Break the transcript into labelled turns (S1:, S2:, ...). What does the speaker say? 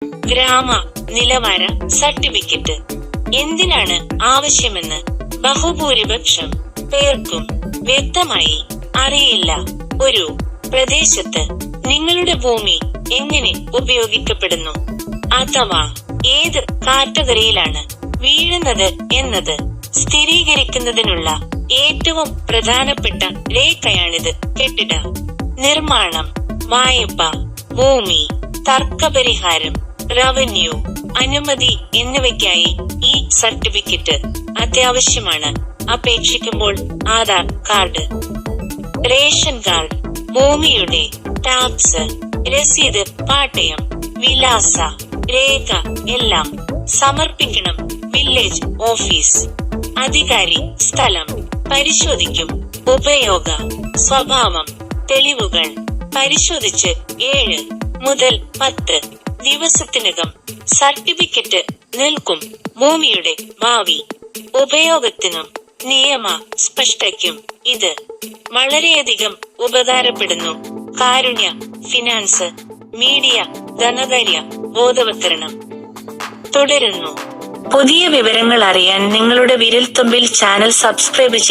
S1: ഗ്രാമ നിലവാര സർട്ടിഫിക്കറ്റ് എന്തിനാണ് ആവശ്യമെന്ന് ബഹുഭൂരിപക്ഷം പേർക്കും വ്യക്തമായി അറിയില്ല. ഒരു പ്രദേശത്ത് നിങ്ങളുടെ ഭൂമി എങ്ങനെ ഉപയോഗിക്കപ്പെടുന്നു അഥവാ ഏത് കാറ്റഗറിയിലാണ് വീഴുന്നത് എന്നത് സ്ഥിരീകരിക്കുന്നതിനുള്ള ഏറ്റവും പ്രധാനപ്പെട്ട രേഖയാണിത്. കെട്ടിട നിർമ്മാണം, വായ്പ, ഭൂമി തർക്കപരിഹാരം, റവന്യൂ അനുമതി എന്നിവയ്ക്കായി ഈ സർട്ടിഫിക്കറ്റ് അത്യാവശ്യമാണ്. അപേക്ഷിക്കുമ്പോൾ ആധാർ കാർഡ്, റേഷൻ കാർഡ്, ഭൂമിയുടെ ടാക്സ് രസീത്, പാട്ടയം, വിലാസ രേഖ എല്ലാം സമർപ്പിക്കണം. വില്ലേജ് ഓഫീസ് അധികാരി സ്ഥലം പരിശോധിക്കും. ഉപയോഗ സ്വഭാവം തെളിവുകൾ പരിശോധിച്ച് 7 മുതൽ 10 ദിവസത്തിനകം സർട്ടിഫിക്കറ്റ് നൽകും. ഭൂമിയുടെ ഭാവി ഉപയോഗത്തിനും നിയമ സ്പഷ്ടതയ്ക്കും ഇത് വളരെയധികം ഉപകാരപ്പെടുന്നു. കാരുണ്യ ഫിനാൻസ് മീഡിയ ധനകാര്യ ബോധവത്കരണം തുടരുന്നു. പുതിയ വിവരങ്ങൾ അറിയാൻ നിങ്ങളുടെ വിരൽത്തുമ്പിൽ ചാനൽ സബ്സ്ക്രൈബ് ചെയ്യുക.